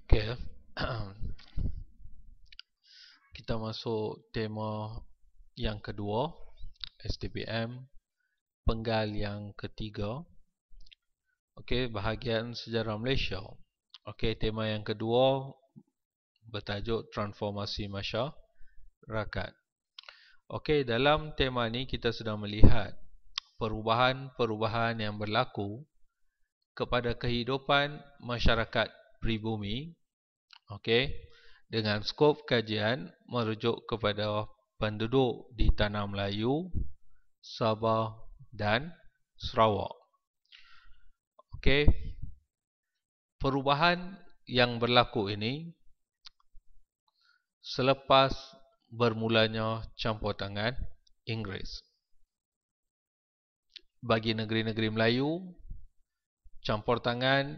Okey. Kita masuk tema yang kedua, STPM, penggal yang ketiga. Okey, bahagian sejarah Malaysia. Okey, tema yang kedua bertajuk transformasi masyarakat. Okey, dalam tema ni kita sedang melihat perubahan-perubahan yang berlaku kepada kehidupan masyarakat pribumi. Okey, dengan skop kajian merujuk kepada penduduk di Tanah Melayu, Sabah dan Sarawak. Okey, perubahan yang berlaku ini selepas bermulanya campur tangan Inggeris. Bagi negeri-negeri Melayu, campur tangan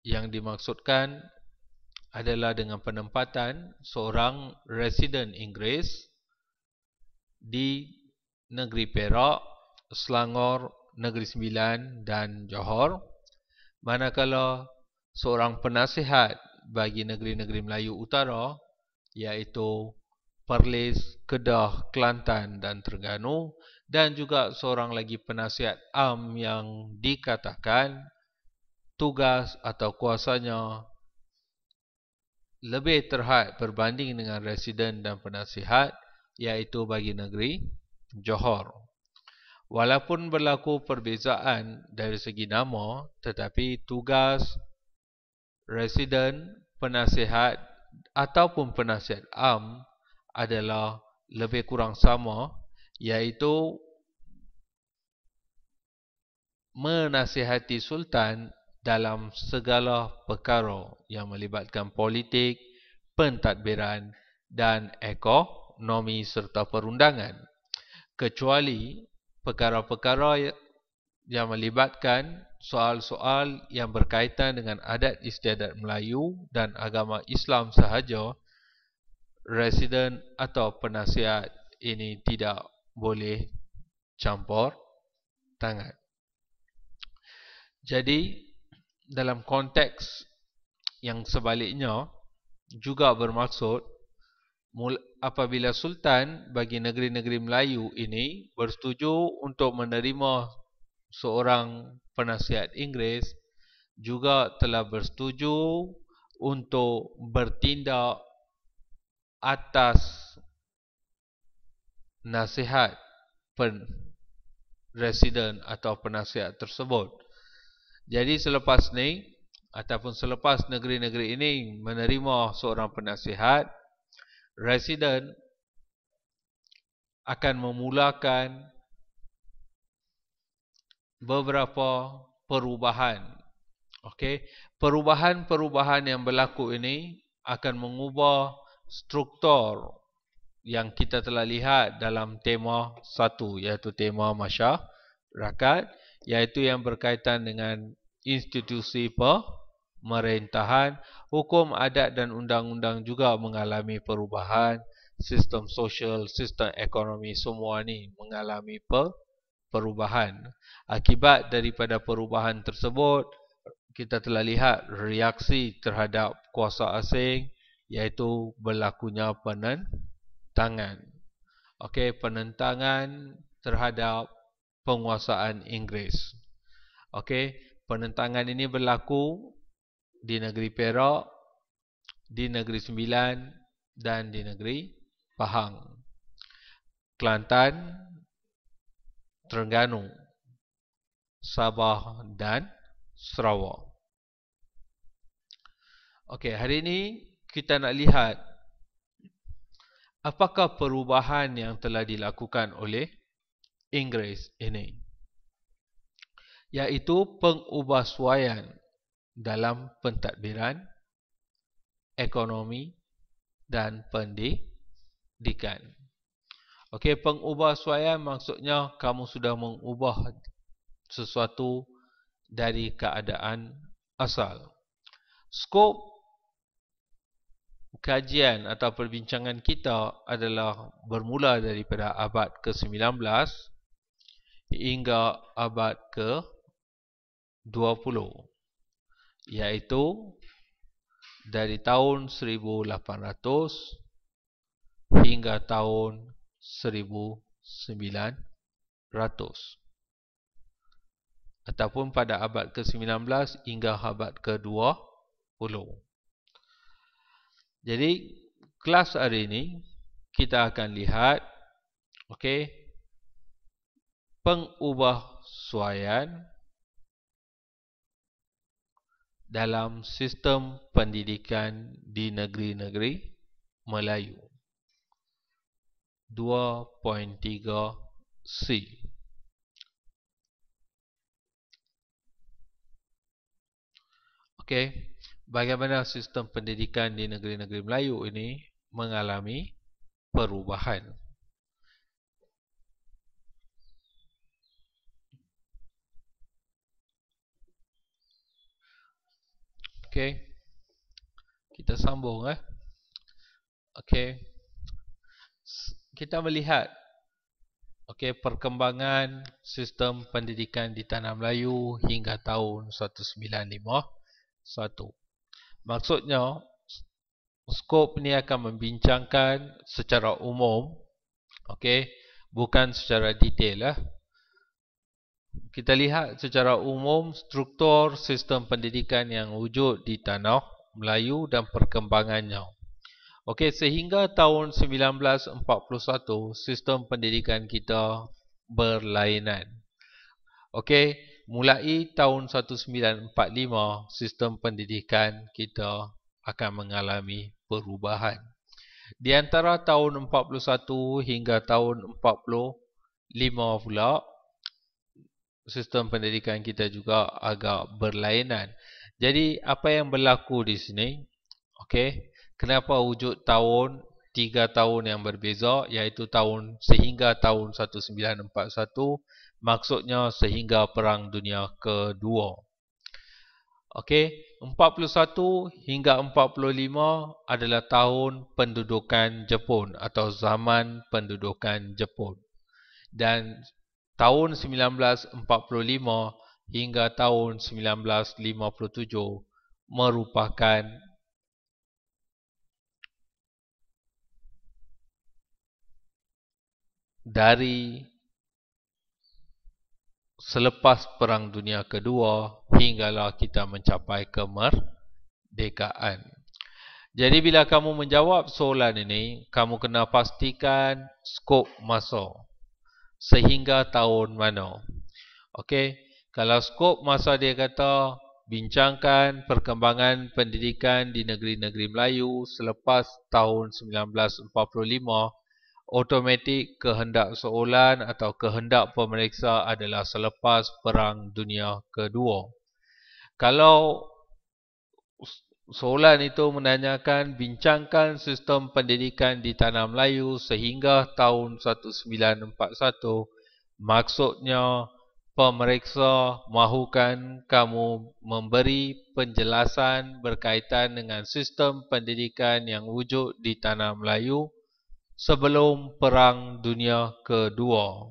yang dimaksudkan adalah dengan penempatan seorang residen Inggeris di negeri Perak, Selangor, Negeri Sembilan dan Johor, manakala seorang penasihat bagi negeri-negeri Melayu Utara iaitu Perlis, Kedah, Kelantan dan Terengganu, dan juga seorang lagi penasihat am yang dikatakan tugas atau kuasanya lebih terhad berbanding dengan residen dan penasihat, iaitu bagi negeri Johor. Walaupun berlaku perbezaan dari segi nama, tetapi tugas residen, penasihat ataupun penasihat am adalah lebih kurang sama, iaitu menasihati Sultan dalam segala perkara yang melibatkan politik, pentadbiran dan ekonomi serta perundangan, kecuali perkara-perkara yang melibatkan soal-soal yang berkaitan dengan adat istiadat Melayu dan agama Islam sahaja. Residen atau penasihat ini tidak boleh campur tangan. Jadi, dalam konteks yang sebaliknya juga bermaksud apabila Sultan bagi negeri-negeri Melayu ini bersetuju untuk menerima seorang penasihat Inggeris, juga telah bersetuju untuk bertindak atas nasihat residen atau penasihat tersebut. Jadi selepas ni ataupun selepas negeri-negeri ini menerima seorang penasihat, residen akan memulakan beberapa perubahan. Okey, perubahan-perubahan yang berlaku ini akan mengubah struktur yang kita telah lihat dalam tema 1, iaitu tema masyarakat, iaitu yang berkaitan dengan institusi pemerintahan, hukum adat dan undang-undang juga mengalami perubahan, sistem sosial, sistem ekonomi, semua ni mengalami perubahan. Akibat daripada perubahan tersebut, kita telah lihat reaksi terhadap kuasa asing, iaitu berlakunya penentangan. Okey, penentangan terhadap penguasaan Inggeris. Okey, penentangan ini berlaku di negeri Perak, di negeri Sembilan dan di negeri Pahang, Kelantan, Terengganu, Sabah dan Sarawak. Okey, hari ini kita nak lihat apakah perubahan yang telah dilakukan oleh Inggeris ini, iaitu pengubahsuaian dalam pentadbiran, ekonomi dan pendidikan. Okey, pengubahsuaian maksudnya kamu sudah mengubah sesuatu dari keadaan asal. Skop kajian atau perbincangan kita adalah bermula daripada abad ke-19 hingga abad ke-20, iaitu dari tahun 1800 hingga tahun 1900 ataupun pada abad ke-19 hingga abad ke-20. Jadi kelas hari ini kita akan lihat pengubahsuaian dalam sistem pendidikan di negeri-negeri Melayu. 2.3C. Bagaimana sistem pendidikan di negeri-negeri Melayu ini mengalami perubahan. Kita sambung kita melihat perkembangan sistem pendidikan di Tanah Melayu hingga tahun 1951. Maksudnya skop ni akan membincangkan secara umum, bukan secara detail Kita lihat secara umum struktur sistem pendidikan yang wujud di Tanah Melayu dan perkembangannya. Sehingga tahun 1941 sistem pendidikan kita berlainan. Mulai tahun 1945 sistem pendidikan kita akan mengalami perubahan. Di antara tahun 41 hingga tahun 45 pula sistem pendidikan kita juga agak berlainan. Jadi apa yang berlaku di sini? Kenapa wujud tahun 3 tahun yang berbeza, iaitu sehingga tahun 1941, maksudnya sehingga Perang Dunia Kedua. 41 hingga 45 adalah tahun pendudukan Jepun atau zaman pendudukan Jepun. Dan tahun 1945 hingga tahun 1957 merupakan dari selepas Perang Dunia Kedua hinggalah kita mencapai kemerdekaan. Jadi bila kamu menjawab soalan ini, kamu kena pastikan skop masa. Sehingga tahun mana. Kalau skop masa dia kata bincangkan perkembangan pendidikan di negeri-negeri Melayu selepas tahun 1945, automatik kehendak soalan atau kehendak pemeriksa adalah selepas Perang Dunia Kedua. Kalau soalan itu menanyakan bincangkan sistem pendidikan di Tanah Melayu sehingga tahun 1941, maksudnya pemeriksa mahukan kamu memberi penjelasan berkaitan dengan sistem pendidikan yang wujud di Tanah Melayu sebelum Perang Dunia Kedua.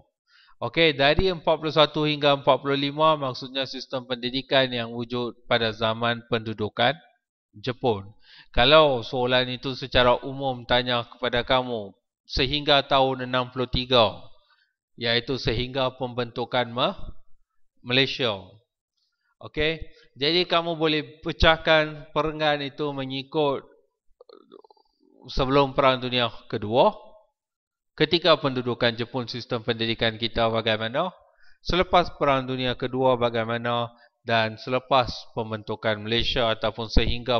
Dari 41 hingga 45 maksudnya sistem pendidikan yang wujud pada zaman pendudukan Jepun. Kalau soalan itu secara umum tanya kepada kamu sehingga tahun 63, iaitu sehingga pembentukan Malaysia. Jadi kamu boleh pecahkan perenggan itu mengikut sebelum Perang Dunia Kedua, ketika pendudukan Jepun sistem pendidikan kita bagaimana, selepas Perang Dunia Kedua bagaimana, dan selepas pembentukan Malaysia ataupun sehingga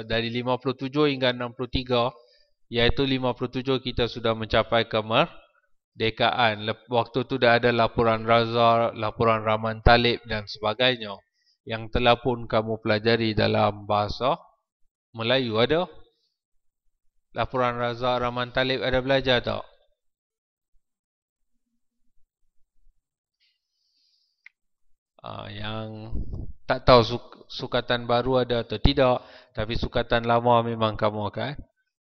dari 57 hingga 63, iaitu 57 kita sudah mencapai kemerdekaan. Waktu itu dah ada laporan Raza, laporan Rahman Talib dan sebagainya yang telah pun kamu pelajari dalam bahasa Melayu. Ada? Laporan Raza, Rahman Talib ada belajar tak? Yang tak tahu sukatan baru ada atau tidak, tapi sukatan lama memang kamu akan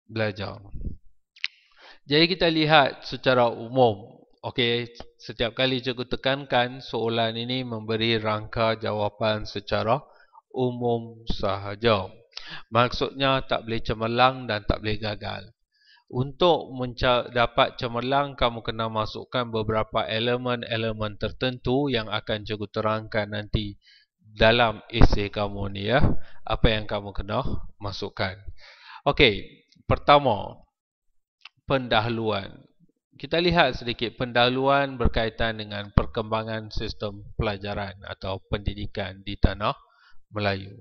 belajar. Jadi kita lihat secara umum. Setiap kali cikgu tekankan soalan ini memberi rangka jawapan secara umum sahaja. Maksudnya tak boleh cemerlang dan tak boleh gagal. Untuk dapat cemerlang, kamu kena masukkan beberapa elemen-elemen tertentu yang akan cikgu terangkan nanti dalam esei kamu ni ya. Apa yang kamu kena masukkan. Okey, pertama, pendahuluan. Kita lihat sedikit pendahuluan berkaitan dengan perkembangan sistem pelajaran atau pendidikan di tanah Melayu.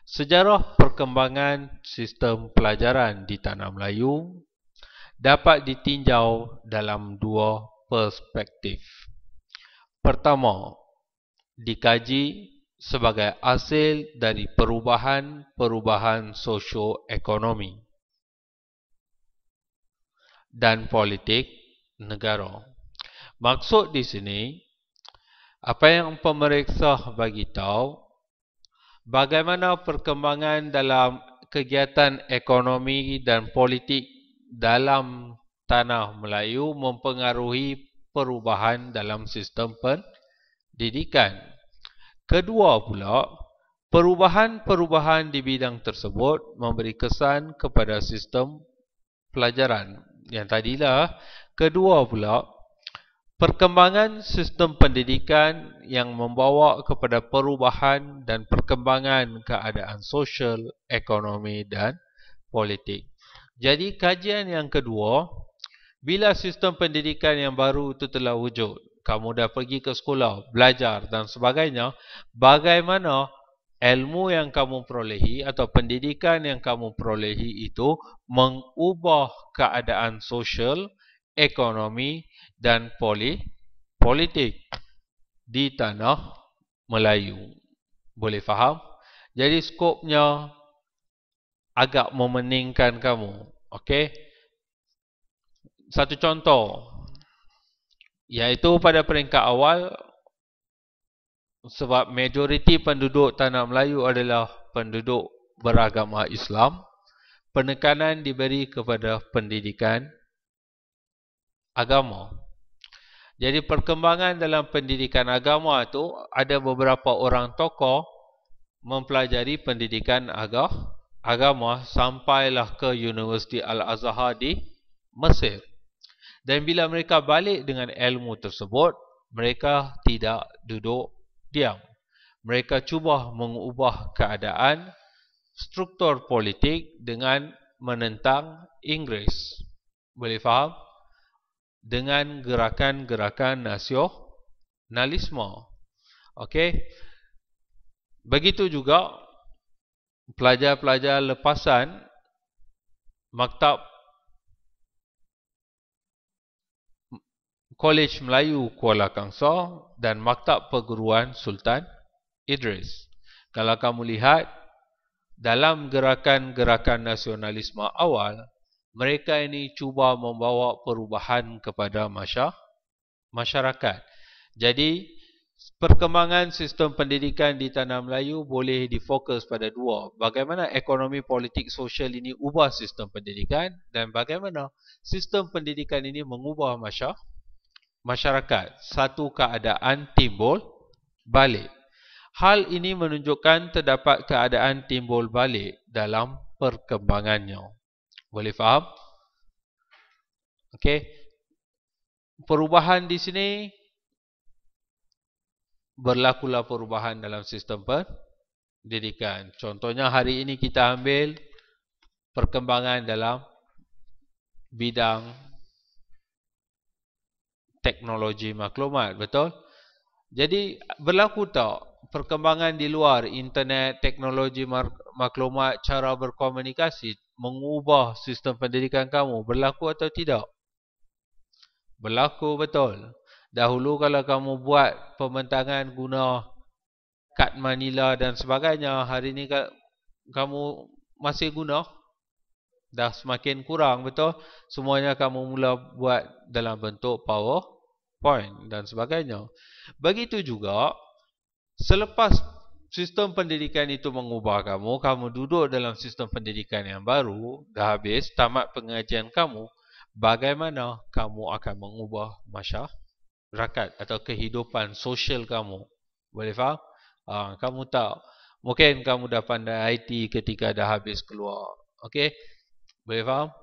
Sejarah perkembangan sistem pelajaran di tanah Melayu dapat ditinjau dalam dua perspektif. Pertama, dikaji sebagai hasil dari perubahan sosioekonomi dan politik negara. Maksud di sini, apa yang pemeriksa bagi tahu, bagaimana perkembangan dalam kegiatan ekonomi dan politik dalam tanah Melayu mempengaruhi perubahan dalam sistem pendidikan. Kedua pula, perubahan-perubahan di bidang tersebut memberi kesan kepada sistem pelajaran. Yang tadilah, kedua pula, perkembangan sistem pendidikan yang membawa kepada perubahan dan perkembangan keadaan sosial, ekonomi dan politik. Jadi kajian yang kedua, bila sistem pendidikan yang baru itu telah wujud, kamu dah pergi ke sekolah, belajar dan sebagainya, bagaimana ilmu yang kamu perolehi atau pendidikan yang kamu perolehi itu mengubah keadaan sosial, ekonomi dan politik di tanah Melayu. Boleh faham? Jadi skopnya agak memeningkan kamu. Okey? Satu contoh, iaitu pada peringkat awal, sebab majoriti penduduk tanah Melayu adalah penduduk beragama Islam, penekanan diberi kepada pendidikan agama. Jadi perkembangan dalam pendidikan agama itu ada beberapa orang tokoh mempelajari pendidikan agama sampailah ke Universiti Al-Azhar di Mesir. Dan bila mereka balik dengan ilmu tersebut, mereka tidak duduk diam. Mereka cuba mengubah keadaan struktur politik dengan menentang Inggeris. Boleh faham? Dengan gerakan-gerakan nasionalisme. Okey. Begitu juga pelajar-pelajar lepasan Maktab Kolej Melayu Kuala Kangsar dan Maktab Perguruan Sultan Idris. Kalau kamu lihat dalam gerakan-gerakan nasionalisme awal, mereka ini cuba membawa perubahan kepada masyarakat. Jadi, perkembangan sistem pendidikan di tanah Melayu boleh difokus pada dua. Bagaimana ekonomi politik sosial ini ubah sistem pendidikan dan bagaimana sistem pendidikan ini mengubah masyarakat. Satu keadaan timbul balik. Hal ini menunjukkan terdapat keadaan timbul balik dalam perkembangannya. Boleh faham? Okey. Perubahan di sini berlakulah perubahan dalam sistem pendidikan. Contohnya hari ini kita ambil perkembangan dalam bidang teknologi maklumat, betul? Jadi berlaku tak perkembangan di luar internet, teknologi maklumat, cara berkomunikasi mengubah sistem pendidikan kamu? Berlaku atau tidak? Berlaku, betul. Dahulu kalau kamu buat pembentangan guna kad Manila dan sebagainya, hari ini kamu masih guna? Dah semakin kurang, betul? Semuanya kamu mula buat dalam bentuk PowerPoint dan sebagainya. Begitu juga, selepas sistem pendidikan itu mengubah kamu, kamu duduk dalam sistem pendidikan yang baru, dah habis, tamat pengajian kamu, bagaimana kamu akan mengubah masyarakat atau kehidupan sosial kamu? Boleh faham? Kamu tak Mungkin kamu dah pandai IT ketika dah habis keluar. Okey? Boleh faham?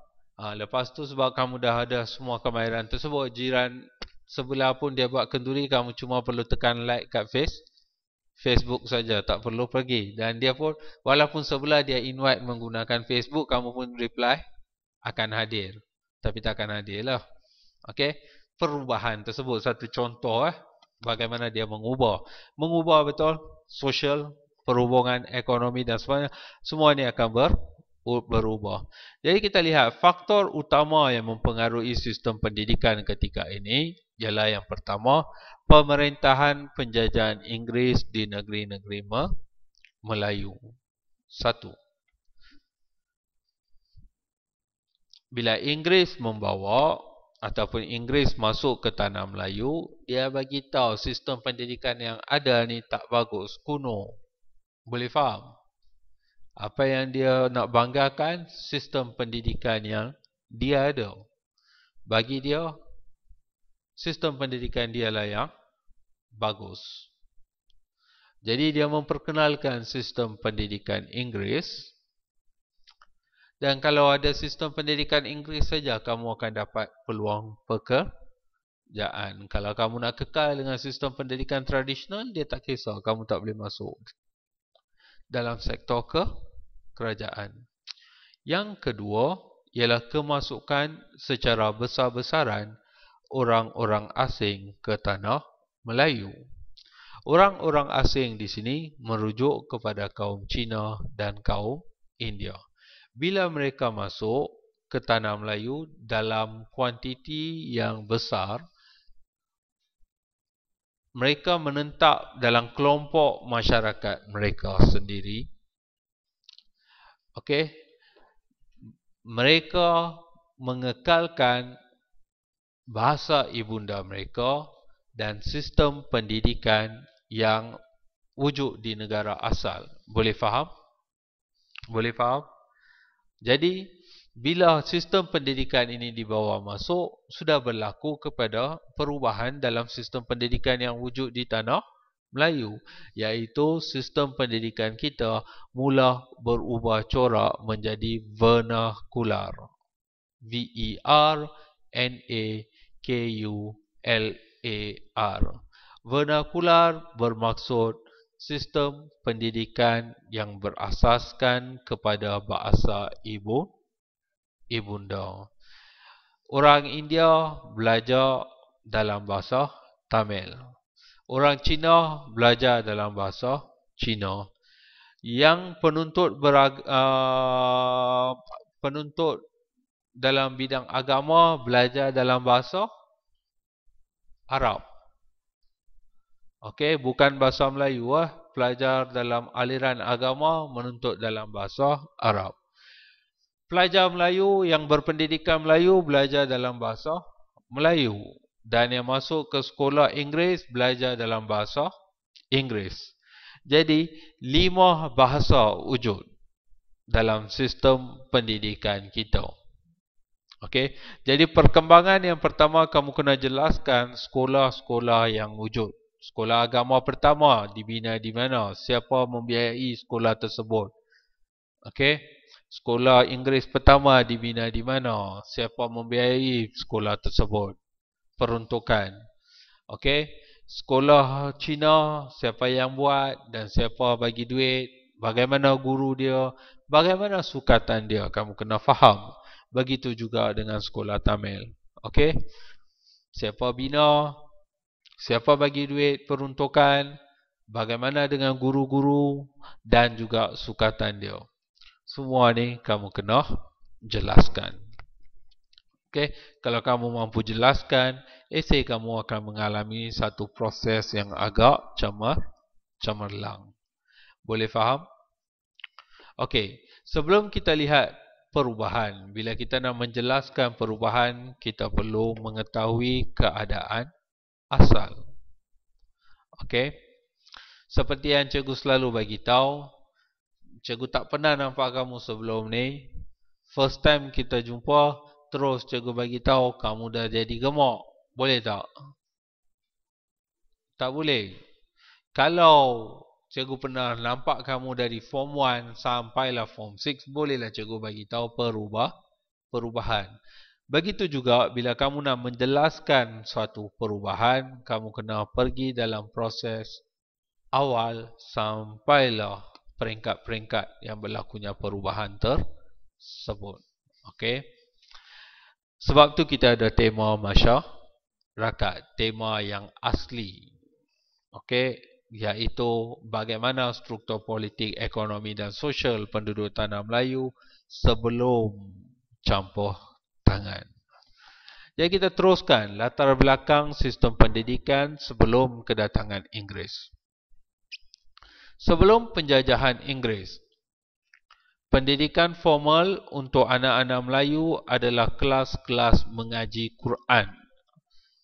Lepas tu sebab kamu dah ada semua kemahiran tersebut, jiran sebelah pun dia buat kenduri, kamu cuma perlu tekan like kat Facebook saja, tak perlu pergi. Dan dia pun, walaupun sebelah dia invite menggunakan Facebook, kamu pun reply akan hadir. Tapi takkan hadir lah. Okey? Perubahan tersebut satu contoh bagaimana dia mengubah. Mengubah betul sosial, perhubungan, ekonomi dan sebagainya. Semua ini akan berubah. Jadi kita lihat faktor utama yang mempengaruhi sistem pendidikan ketika ini ialah yang pertama, pemerintahan penjajahan Inggeris di negeri-negeri Melayu. Satu. Bila Inggeris membawa ataupun Inggeris masuk ke tanah Melayu, dia bagi tahu sistem pendidikan yang ada ni tak bagus, kuno. Boleh faham? Apa yang dia nak banggakan, sistem pendidikan yang dia ada. Bagi dia, sistem pendidikan dia lah yang bagus. Jadi dia memperkenalkan sistem pendidikan Inggeris. Dan kalau ada sistem pendidikan Inggeris saja, kamu akan dapat peluang pekerjaan. Kalau kamu nak kekal dengan sistem pendidikan tradisional, dia tak kisah, kamu tak boleh masuk dalam sektor kerajaan. Yang kedua, ialah kemasukan secara besar-besaran orang-orang asing ke tanah Melayu. Orang-orang asing di sini merujuk kepada kaum Cina dan kaum India. Bila mereka masuk ke tanah Melayu dalam kuantiti yang besar, mereka menetap dalam kelompok masyarakat mereka sendiri. Okey. Mereka mengekalkan bahasa ibunda mereka dan sistem pendidikan yang wujud di negara asal. Boleh faham? Boleh faham? Jadi, bila sistem pendidikan ini dibawa masuk, sudah berlaku kepada perubahan dalam sistem pendidikan yang wujud di tanah Melayu, iaitu sistem pendidikan kita mula berubah corak menjadi vernakular. V-E-R-N-A-K-U-L-A-R. Vernakular bermaksud sistem pendidikan yang berasaskan kepada bahasa ibunda. Orang India belajar dalam bahasa Tamil. Orang Cina belajar dalam bahasa Cina. Yang penuntut dalam bidang agama belajar dalam bahasa Arab. Okey, bukan bahasa Melayu pelajar dalam aliran agama menuntut dalam bahasa Arab. Pelajar Melayu yang berpendidikan Melayu belajar dalam bahasa Melayu, dan yang masuk ke sekolah Inggeris belajar dalam bahasa Inggeris. Jadi 5 bahasa wujud dalam sistem pendidikan kita. Okey, jadi perkembangan yang pertama kamu kena jelaskan sekolah-sekolah yang wujud. Sekolah agama pertama dibina di mana? Siapa membiayai sekolah tersebut? Okey. Sekolah Inggeris pertama dibina di mana? Siapa membiayai sekolah tersebut? Peruntukan. Okey. Sekolah Cina, siapa yang buat dan siapa bagi duit? Bagaimana guru dia? Bagaimana sukatan dia? Kamu kena faham. Begitu juga dengan sekolah Tamil. Okey. Siapa bina? Siapa bagi duit peruntukan, bagaimana dengan guru-guru dan juga sukatan dia. Semua ni kamu kena jelaskan. Okey, kalau kamu mampu jelaskan, esei kamu akan mengalami satu proses yang agak cemerlang. Boleh faham? Okey, sebelum kita lihat perubahan, bila kita nak menjelaskan perubahan, kita perlu mengetahui keadaan asal. Okey. Seperti yang cikgu selalu bagi tahu, cikgu tak pernah nampak kamu sebelum ni. First time kita jumpa, terus cikgu bagi tahu kamu dah jadi gemuk. Boleh tak? Tak boleh. Kalau Cikgu pernah nampak kamu dari form 1 sampailah form 6, bolehlah cikgu bagi tahu perubahan. Begitu juga bila kamu nak menjelaskan suatu perubahan, kamu kena pergi dalam proses awal sampailah peringkat-peringkat yang berlakunya perubahan tersebut. Okey. Sebab tu kita ada tema masyarakat, tema yang asli. Okey, iaitu bagaimana struktur politik, ekonomi dan sosial penduduk tanah Melayu sebelum campur tangan. Jadi kita teruskan latar belakang sistem pendidikan sebelum kedatangan Inggeris. Sebelum penjajahan Inggeris, pendidikan formal untuk anak-anak Melayu adalah kelas-kelas mengaji Quran.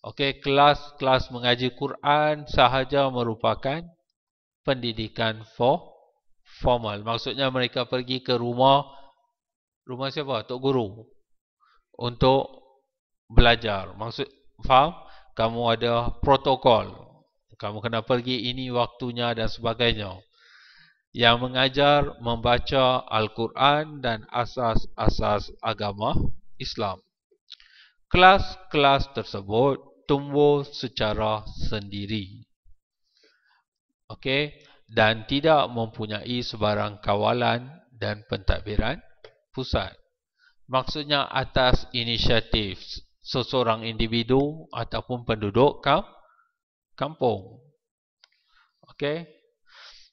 Okey, kelas-kelas mengaji Quran sahaja merupakan pendidikan formal. Maksudnya mereka pergi ke rumah siapa? Tok Guru untuk belajar. Faham? Kamu ada protokol. Kamu kena pergi, ini waktunya dan sebagainya. Yang mengajar membaca Al-Quran dan asas-asas agama Islam. Kelas-kelas tersebut tumbuh secara sendiri. Okey, dan tidak mempunyai sebarang kawalan dan pentadbiran pusat. Maksudnya atas inisiatif seseorang individu ataupun penduduk kampung. Okey.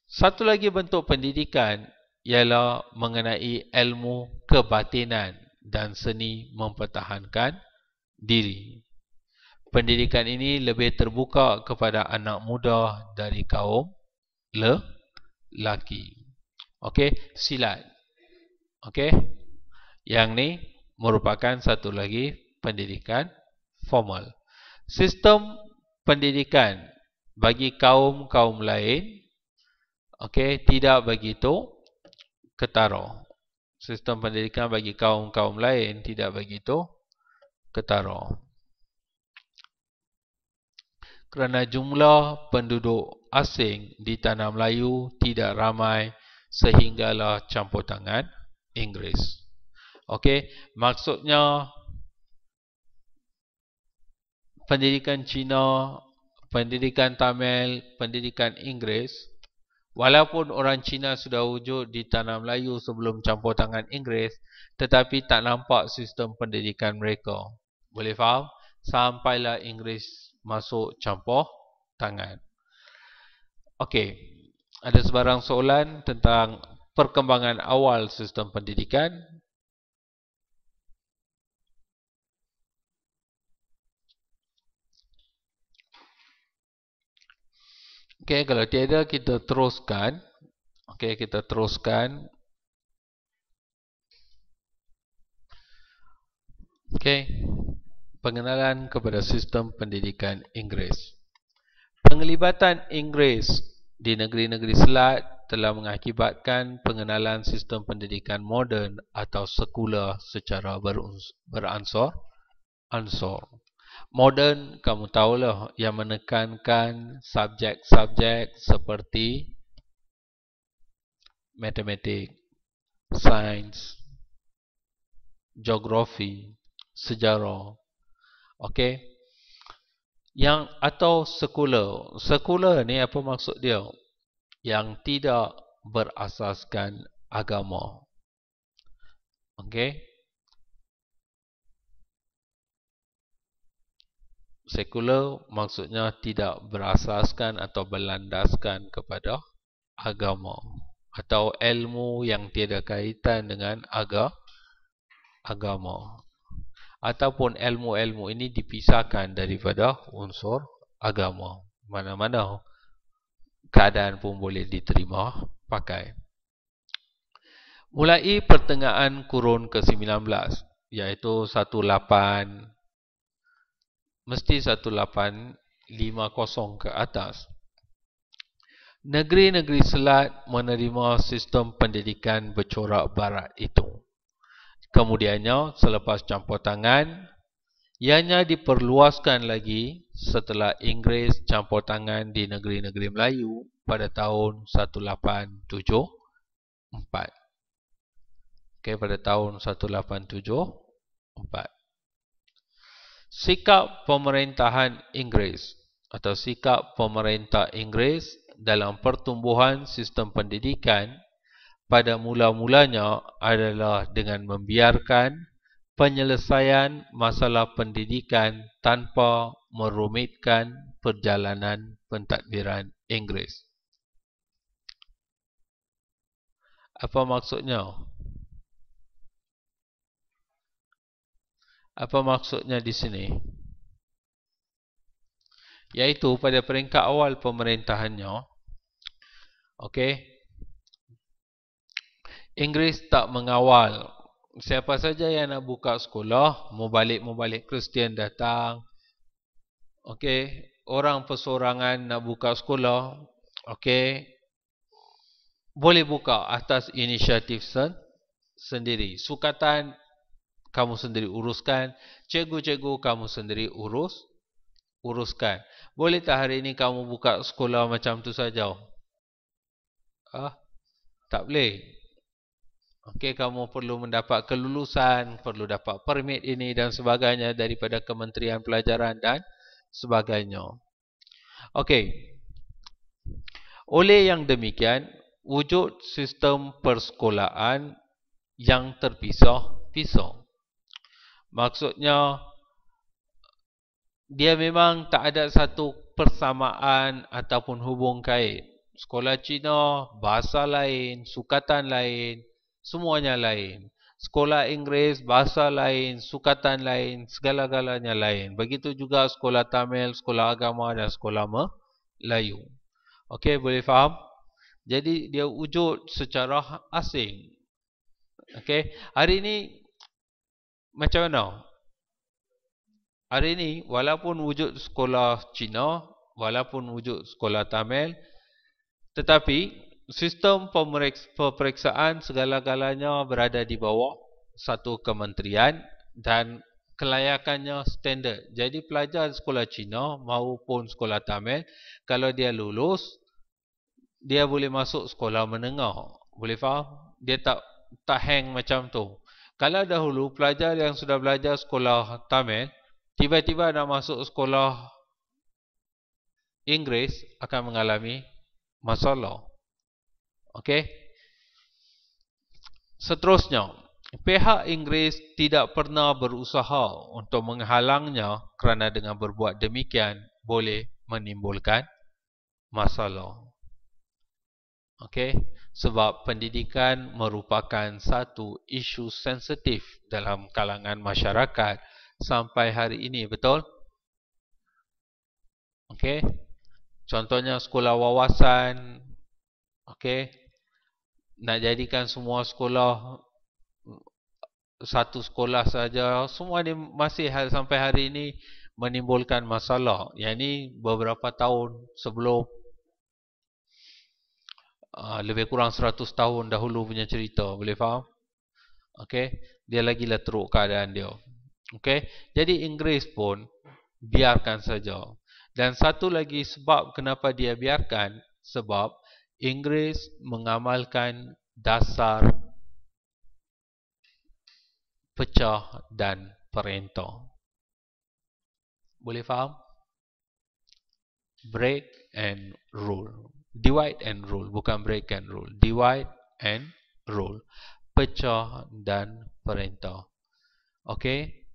Satu lagi bentuk pendidikan ialah mengenai ilmu kebatinan dan seni mempertahankan diri. Pendidikan ini lebih terbuka kepada anak muda dari kaum lelaki. Okey, silat. Okey. Yang ni merupakan satu lagi pendidikan formal. Sistem pendidikan bagi kaum-kaum lain, okey, tidak begitu ketara. Sistem pendidikan bagi kaum-kaum lain tidak begitu ketara. Kerana jumlah penduduk asing di tanah Melayu tidak ramai sehinggalah campur tangan Inggeris. Okey, maksudnya pendidikan Cina, pendidikan Tamil, pendidikan Inggeris, walaupun orang Cina sudah wujud di tanah Melayu sebelum campur tangan Inggeris, tetapi tak nampak sistem pendidikan mereka. Boleh faham? Sampailah Inggeris masuk campur tangan. Okey, ada sebarang soalan tentang perkembangan awal sistem pendidikan? Okey, kalau tiada kita teruskan. Okey, kita teruskan. Okey, pengenalan kepada sistem pendidikan Inggeris. Penglibatan Inggeris di negeri-negeri Selat telah mengakibatkan pengenalan sistem pendidikan moden atau sekular secara beransur. Moden, kamu tahulah, yang menekankan subjek-subjek seperti matematik, sains, geografi, sejarah. Okey. Yang atau sekular. Sekular ni apa maksud dia? Yang tidak berasaskan agama. Okey. Sekular maksudnya tidak berasaskan atau berlandaskan kepada agama atau ilmu yang tiada kaitan dengan agama. Ataupun ilmu-ilmu ini dipisahkan daripada unsur agama. Mana-mana keadaan pun boleh diterima pakai. Mulai pertengahan kurun ke-19, iaitu 1850 ke atas, negeri-negeri Selat menerima sistem pendidikan bercorak barat itu. Kemudiannya, selepas campur tangan, ianya diperluaskan lagi setelah Inggeris campur tangan di negeri-negeri Melayu pada tahun 1874. Okey, pada tahun 1874. Sikap pemerintahan Inggeris atau sikap pemerintah Inggeris dalam pertumbuhan sistem pendidikan pada mula-mulanya adalah dengan membiarkan penyelesaian masalah pendidikan tanpa merumitkan perjalanan pentadbiran Inggeris. Apa maksudnya? Apa maksudnya di sini? Yaitu pada peringkat awal pemerintahannya, okey, Inggeris tak mengawal siapa saja yang nak buka sekolah, mau balik Kristian datang, okey, orang persorangan nak buka sekolah, okey, boleh buka atas inisiatif sendiri. Sukatan kamu sendiri uruskan, cikgu-cikgu kamu sendiri uruskan. Boleh tak hari ini kamu buka sekolah macam tu saja? Tak boleh. Okey, kamu perlu mendapat kelulusan, perlu dapat permit ini dan sebagainya daripada Kementerian Pelajaran dan sebagainya. Okey. Oleh yang demikian, wujud sistem persekolahan yang terpisah-pisah. Maksudnya, dia memang tak ada satu persamaan ataupun hubung kait. Sekolah Cina, bahasa lain, sukatan lain, semuanya lain. Sekolah Inggeris, bahasa lain, sukatan lain, segala-galanya lain. Begitu juga sekolah Tamil, sekolah agama dan sekolah Melayu. Okey, boleh faham? Jadi dia wujud secara asing. Okey, hari ini macam mana? Hari ini walaupun wujud sekolah Cina, walaupun wujud sekolah Tamil, tetapi sistem peperiksaan segala-galanya berada di bawah satu kementerian dan kelayakannya standard. Jadi pelajar sekolah Cina maupun sekolah Tamil, kalau dia lulus, dia boleh masuk sekolah menengah. Boleh faham? Dia tak hang macam tu. Kalau dahulu pelajar yang sudah belajar sekolah Tamil, tiba-tiba nak masuk sekolah Inggeris akan mengalami masalah. Okey. Seterusnya, pihak Inggeris tidak pernah berusaha untuk menghalangnya kerana dengan berbuat demikian boleh menimbulkan masalah. Okey, sebab pendidikan merupakan satu isu sensitif dalam kalangan masyarakat sampai hari ini, betul? Okey. Contohnya sekolah wawasan, okey. Nak jadikan semua sekolah satu sekolah saja, semua ni masih sampai hari ini menimbulkan masalah. Yang ini beberapa tahun sebelum lebih kurang 100 tahun dahulu punya cerita, boleh faham? Okey, dia lagi lah teruk keadaan dia. Okey, jadi Inggeris pun biarkan saja. Dan satu lagi sebab kenapa dia biarkan, sebab Inggeris mengamalkan dasar pecah dan perintah. Boleh faham? Break and rule. Divide and rule, bukan break and rule. Divide and rule. Pecah dan perintah. Okey.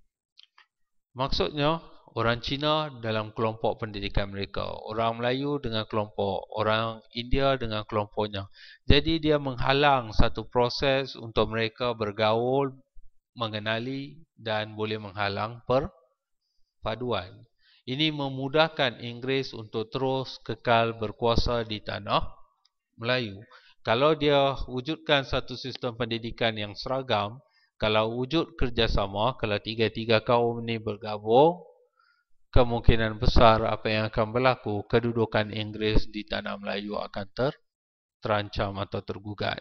Maksudnya, orang Cina dalam kelompok pendidikan mereka, orang Melayu dengan kelompok, orang India dengan kelompoknya. Jadi dia menghalang satu proses untuk mereka bergaul, mengenali dan boleh menghalang perpaduan. Ini memudahkan Inggeris untuk terus kekal berkuasa di tanah Melayu. Kalau dia wujudkan satu sistem pendidikan yang seragam, kalau wujud kerjasama, kalau tiga-tiga kaum ini bergabung, kemungkinan besar apa yang akan berlaku, kedudukan Inggeris di tanah Melayu akan terancam atau tergugat.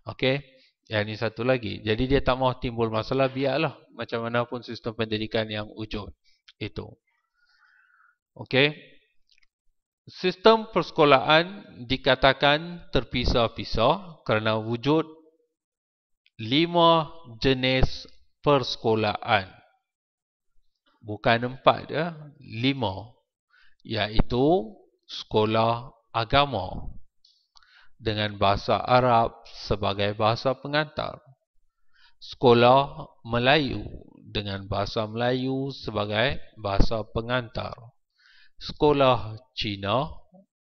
Okey, yang ini satu lagi. Jadi dia tak mahu timbul masalah, biarlah macam mana pun sistem pendidikan yang wujud itu. Okey. Sistem persekolahan dikatakan terpisah-pisah kerana wujud 5 jenis persekolahan. Bukan 4 ya, 5. Iaitu sekolah agama dengan bahasa Arab sebagai bahasa pengantar. Sekolah Melayu dengan bahasa Melayu sebagai bahasa pengantar. Sekolah Cina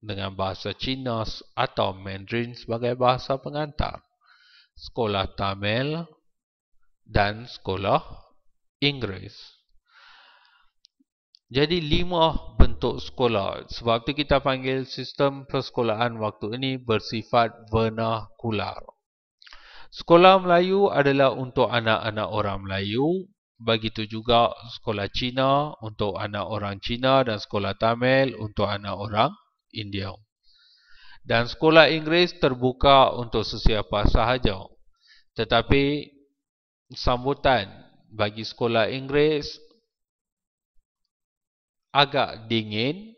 dengan bahasa Cina atau Mandarin sebagai bahasa pengantar. Sekolah Tamil dan sekolah Inggeris. Jadi 5 bentuk sekolah. Sebab itu kita panggil sistem persekolahan waktu ini bersifat vernakular. Sekolah Melayu adalah untuk anak-anak orang Melayu. Begitu juga sekolah Cina untuk anak orang Cina dan sekolah Tamil untuk anak orang India. Dan sekolah Inggeris terbuka untuk sesiapa sahaja. Tetapi sambutan bagi sekolah Inggeris agak dingin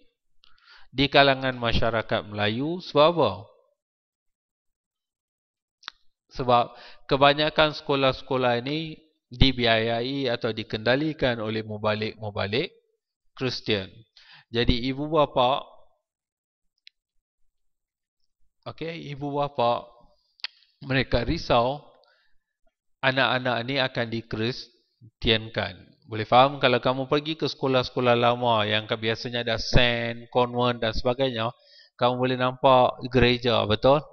di kalangan masyarakat Melayu. Sebab apa? Sebab kebanyakan sekolah-sekolah ini dibiayai atau dikendalikan oleh mubalik-mubalik Kristian. Jadi ibu bapa, ibu bapa mereka risau anak-anak ini akan dikristiankan. Boleh faham kalau kamu pergi ke sekolah-sekolah lama yang biasanya ada sen, konvent dan sebagainya, kamu boleh nampak gereja, betul?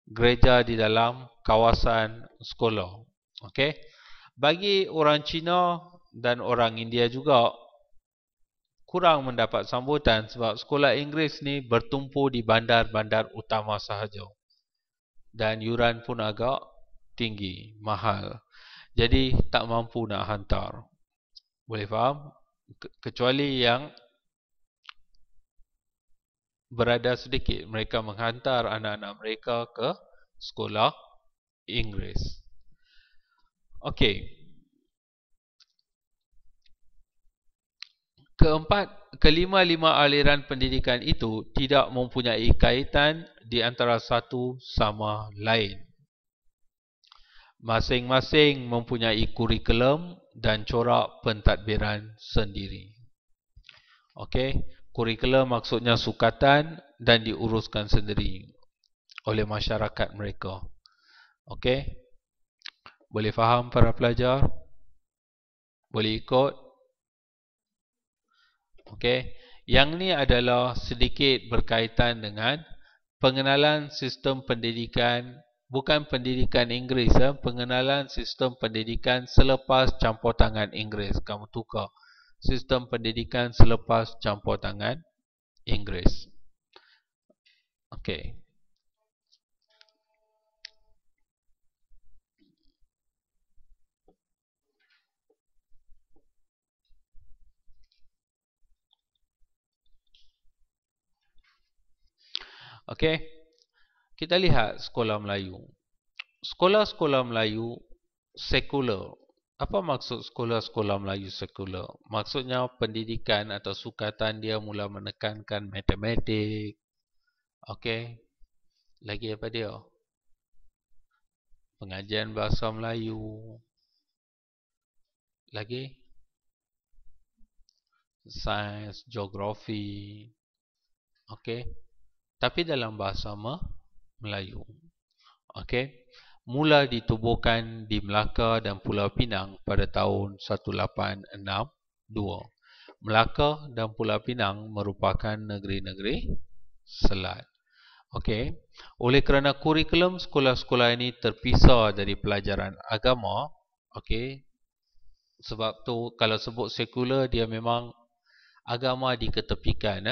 Gereja di dalam kawasan sekolah. Okey. Bagi orang Cina dan orang India juga kurang mendapat sambutan sebab sekolah Inggeris ni bertumpu di bandar-bandar utama sahaja. Dan yuran pun agak tinggi, mahal. Jadi tak mampu nak hantar. Boleh faham? Kecuali yang berada sedikit, mereka menghantar anak-anak mereka ke sekolah Inggeris. Okey. Kelima-lima aliran pendidikan itu tidak mempunyai kaitan di antara satu sama lain. Masing-masing mempunyai kurikulum dan corak pentadbiran sendiri. Okey, kurikulum maksudnya sukatan dan diuruskan sendiri oleh masyarakat mereka. Okey, boleh faham para pelajar? Boleh ikut? Okey, yang ni adalah sedikit berkaitan dengan pengenalan sistem pendidikan, bukan pendidikan Inggeris, pengenalan sistem pendidikan selepas campur tangan Inggeris. Kamu tukar sistem pendidikan selepas campur tangan Inggeris. Okey. Okey. Kita lihat sekolah Melayu. Sekolah-sekolah Melayu sekular. Apa maksud sekolah-sekolah Melayu sekular? Maksudnya pendidikan atau sukatan dia mula menekankan matematik. Okey. Lagi apa dia? Pengajian bahasa Melayu. Lagi? Sains, geografi. Okey. Tapi dalam bahasa Melayu. Okey. Mula ditubuhkan di Melaka dan Pulau Pinang pada tahun 1862. Melaka dan Pulau Pinang merupakan negeri-negeri selat. Okey. Oleh kerana kurikulum sekolah-sekolah ini terpisah dari pelajaran agama, okey. Sebab tu kalau sebut sekular dia memang agama diketepikan.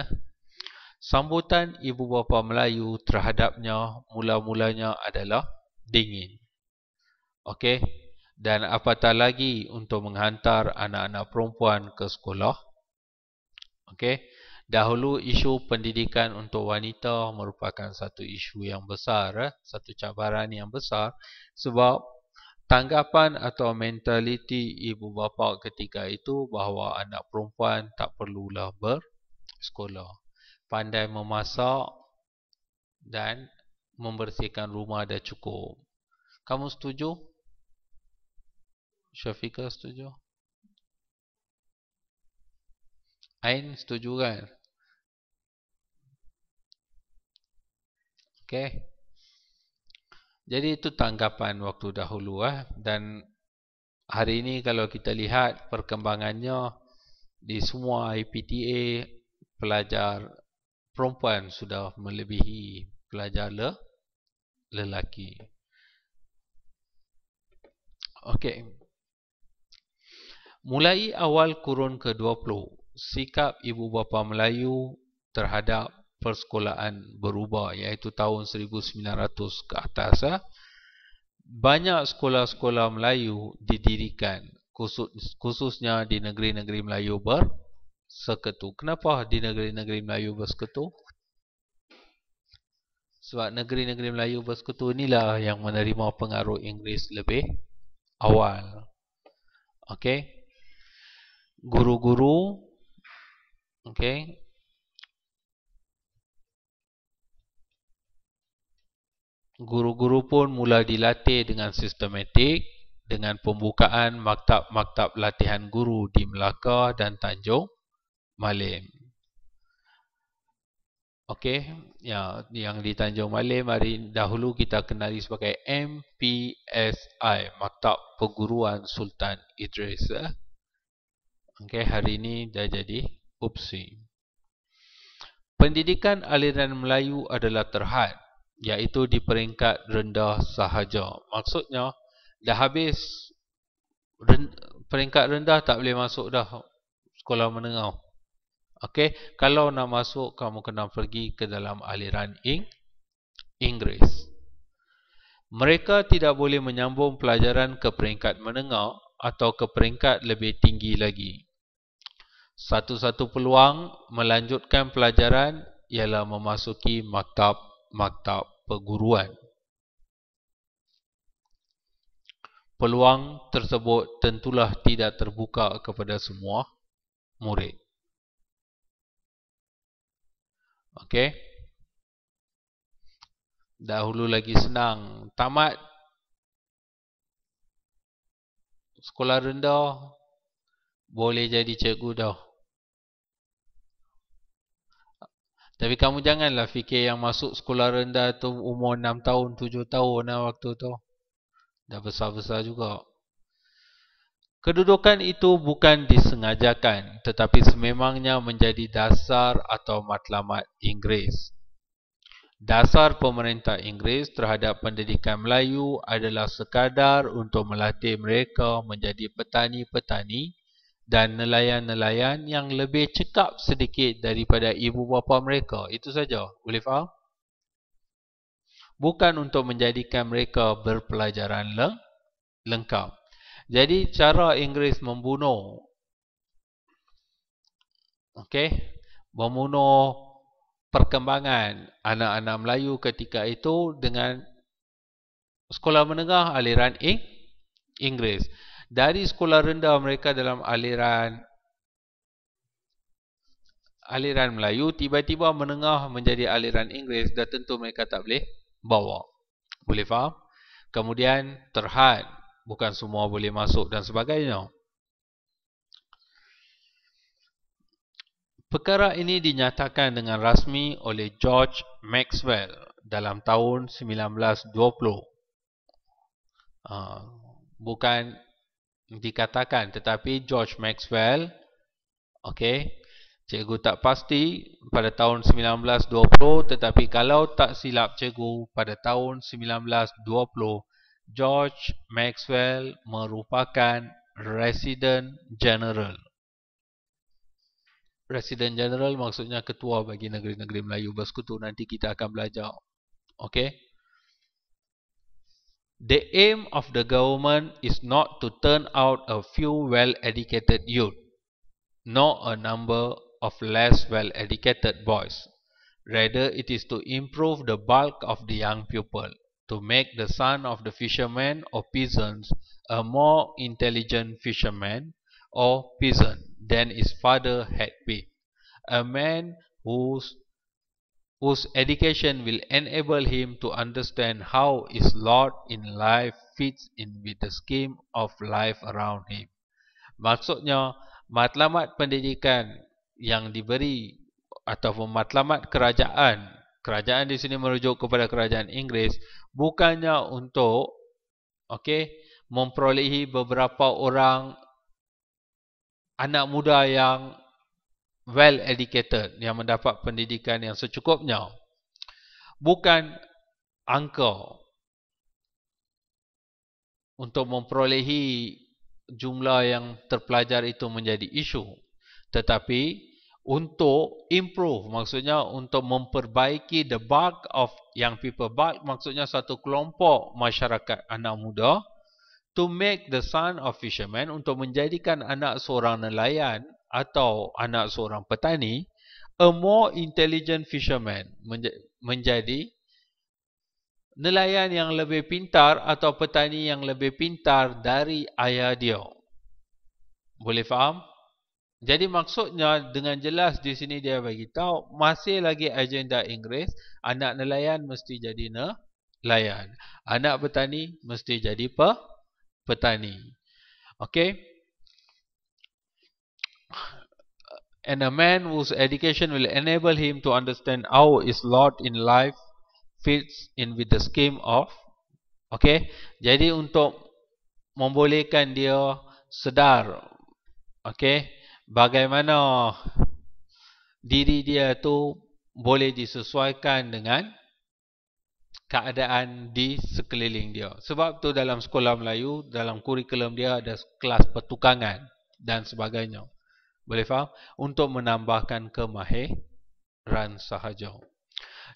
Sambutan ibu bapa Melayu terhadapnya mula-mulanya adalah dingin. Okey. Dan apatah lagi untuk menghantar anak-anak perempuan ke sekolah. Okey. Dahulu isu pendidikan untuk wanita merupakan satu isu yang besar, satu cabaran yang besar sebab tanggapan atau mentaliti ibu bapa ketika itu bahawa anak perempuan tak perlulah bersekolah. pandai memasak dan membersihkan rumah dah cukup. Kamu setuju? Syafiqah setuju? Ain setuju kan? Okay. Jadi itu tanggapan waktu dahulu dan hari ini kalau kita lihat perkembangannya di semua IPTA pelajar perempuan sudah melebihi pelajar lelaki. Okey. Mulai awal kurun ke-20, sikap ibu bapa Melayu terhadap persekolahan berubah, iaitu tahun 1900 ke atas. Banyak sekolah-sekolah Melayu didirikan, khususnya di negeri-negeri Melayu bersekutu. Kenapa di negeri-negeri Melayu bersekutu? Sebab negeri-negeri Melayu bersekutu inilah yang menerima pengaruh Inggeris lebih awal. Okey. Guru-guru, okey, guru-guru pun mula dilatih dengan sistematik dengan pembukaan maktab-maktab latihan guru di Melaka dan Tanjung Malim. Okey, ya, yang di Tanjung Malim hari dahulu kita kenali sebagai MPSI, Maktab Perguruan Sultan Idris. Okey, hari ini dah jadi UPSI. Pendidikan aliran Melayu adalah terhad, iaitu di peringkat rendah sahaja. Maksudnya, dah habis peringkat rendah tak boleh masuk dah sekolah menengah. Okey, kalau nak masuk kamu kena pergi ke dalam aliran Inggeris. Mereka tidak boleh menyambung pelajaran ke peringkat menengah atau ke peringkat lebih tinggi lagi. Satu-satu peluang melanjutkan pelajaran ialah memasuki maktab-maktab perguruan. Peluang tersebut tentulah tidak terbuka kepada semua murid. Okey. Dahulu lagi senang. Tamat sekolah rendah boleh jadi cikgu dah. Tapi kamu janganlah fikir yang masuk sekolah rendah tu umur 6 tahun, 7 tahun waktu tu. Dah besar-besar juga. Kedudukan itu bukan disengajakan, tetapi sememangnya menjadi dasar atau matlamat Inggeris. Dasar pemerintah Inggeris terhadap pendidikan Melayu adalah sekadar untuk melatih mereka menjadi petani-petani dan nelayan-nelayan yang lebih cekap sedikit daripada ibu bapa mereka. Itu saja. Boleh faham? Bukan untuk menjadikan mereka berpelajaran lengkap. Jadi cara Inggeris membunuh perkembangan anak-anak Melayu ketika itu dengan sekolah menengah aliran Inggeris. Dari sekolah rendah mereka dalam aliran Melayu, tiba-tiba menengah menjadi aliran Inggeris, dah tentu mereka tak boleh bawa. Boleh faham? Kemudian terhad, bukan semua boleh masuk dan sebagainya. Perkara ini dinyatakan dengan rasmi oleh George Maxwell dalam tahun 1920. Bukan dikatakan, tetapi George Maxwell, cikgu tak pasti pada tahun 1920, tetapi kalau tak silap cikgu pada tahun 1920, George Maxwell merupakan Resident General. Resident General maksudnya ketua bagi negeri-negeri Melayu bersekutu. Nanti kita akan belajar. Okay. The aim of the government is not to turn out a few well-educated youth, nor a number of less well-educated boys. Rather, it is to improve the bulk of the young people, to make the son of the fisherman or peasants a more intelligent fisherman or peasant than his father had been, a man whose whose education will enable him to understand how his lot in life fits in with the scheme of life around him. Maksudnya, matlamat pendidikan yang diberi ataupun matlamat kerajaan, kerajaan di sini merujuk kepada kerajaan Inggeris, bukannya untuk memperolehi beberapa orang anak muda yang well educated, yang mendapat pendidikan yang secukupnya. Bukan angka untuk memperolehi jumlah yang terpelajar itu menjadi isu, tetapi untuk improve, maksudnya untuk memperbaiki the bulk of young people. Bulk maksudnya satu kelompok masyarakat anak muda, to make the son of fisherman, untuk menjadikan anak seorang nelayan atau anak seorang petani, a more intelligent fisherman, menjadi nelayan yang lebih pintar atau petani yang lebih pintar dari ayah dia. Boleh faham? Jadi maksudnya dengan jelas di sini dia bagi tahu masih lagi agenda Inggeris, anak nelayan mesti jadi nelayan, anak petani mesti jadi petani. Okay? And a man whose education will enable him to understand how his lot in life fits in with the scheme of, jadi untuk membolehkan dia sedar, bagaimana diri dia tu boleh disesuaikan dengan keadaan di sekeliling dia. Sebab tu dalam sekolah Melayu, dalam kurikulum dia ada kelas pertukangan dan sebagainya. Boleh faham? Untuk menambahkan kemahiran sahaja.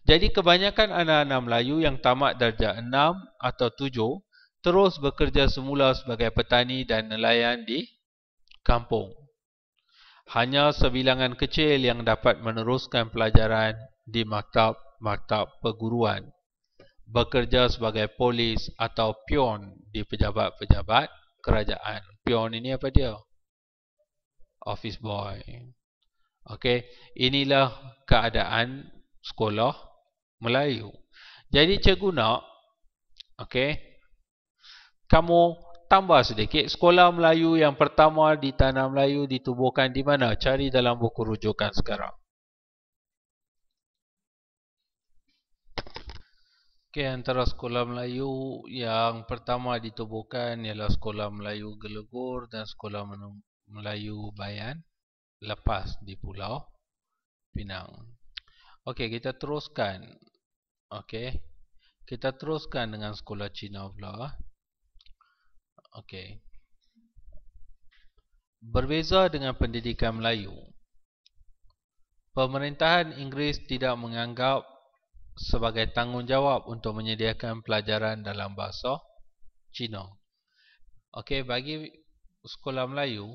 Jadi kebanyakan anak-anak Melayu yang tamat darjah 6 atau 7 terus bekerja semula sebagai petani dan nelayan di kampung. Hanya sebilangan kecil yang dapat meneruskan pelajaran di maktab perguruan, bekerja sebagai polis atau pion di pejabat-pejabat kerajaan. Pion ini apa dia? Office boy. Inilah keadaan sekolah Melayu. Jadi cikgu nak, kamu tambah sedikit, sekolah Melayu yang pertama di tanah Melayu ditubuhkan di mana? Cari dalam buku rujukan sekarang. Antara sekolah Melayu yang pertama ditubuhkan ialah sekolah Melayu Gelegur dan sekolah Melayu Bayan lepas di Pulau Pinang. Kita teruskan. Kita teruskan dengan sekolah Cina pula. Berbeza dengan pendidikan Melayu, pemerintahan Inggeris tidak menganggap sebagai tanggungjawab untuk menyediakan pelajaran dalam bahasa Cina. Bagi sekolah Melayu,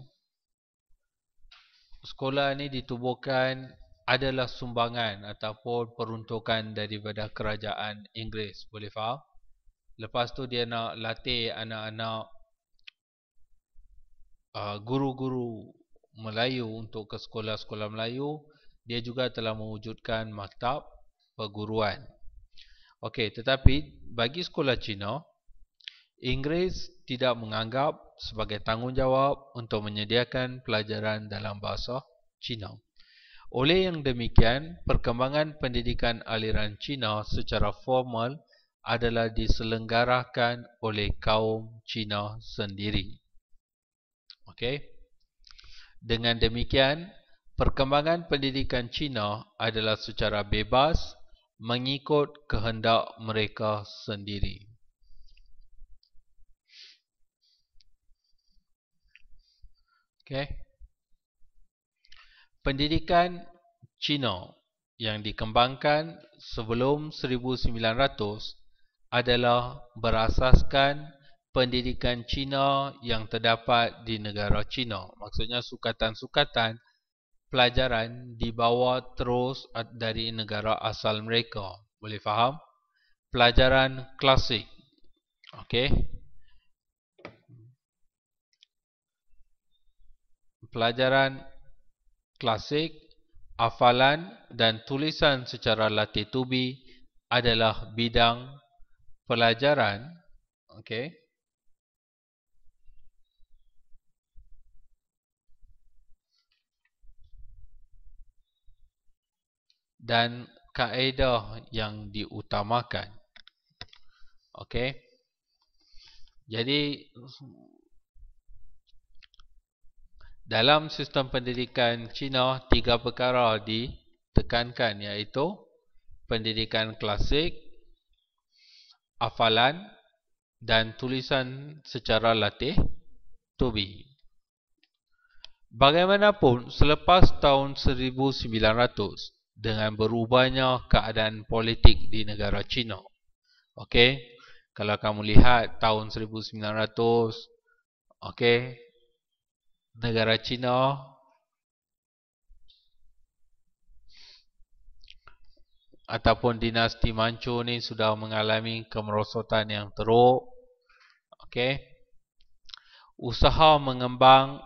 sekolah ini ditubuhkan adalah sumbangan ataupun peruntukan daripada kerajaan Inggeris. Boleh faham? Lepas tu dia nak latih anak-anak guru-guru Melayu untuk ke sekolah-sekolah Melayu. Dia juga telah mewujudkan maktab perguruan. Tetapi bagi sekolah Cina, Inggeris tidak menganggap sebagai tanggungjawab untuk menyediakan pelajaran dalam bahasa Cina. Oleh yang demikian, perkembangan pendidikan aliran Cina secara formal adalah diselenggarakan oleh kaum Cina sendiri. Dengan demikian, perkembangan pendidikan Cina adalah secara bebas mengikut kehendak mereka sendiri. Pendidikan Cina yang dikembangkan sebelum 1900 adalah berasaskan pendidikan Cina yang terdapat di negara Cina. Maksudnya sukatan-sukatan pelajaran dibawa terus dari negara asal mereka. Boleh faham? Pelajaran klasik. Pelajaran klasik hafalan dan tulisan secara latih tubi adalah bidang pelajaran, okey, dan kaedah yang diutamakan. Okey. Jadi dalam sistem pendidikan Cina, 3 perkara ditekankan, iaitu pendidikan klasik, hafalan dan tulisan secara latih tubi. Bagaimanapun, selepas tahun 1900, dengan berubahnya keadaan politik di negara Cina, okey, kalau kamu lihat tahun 1900, okey, negara Cina ataupun dinasti Manchu ni sudah mengalami kemerosotan yang teruk. Okey. Usaha mengembang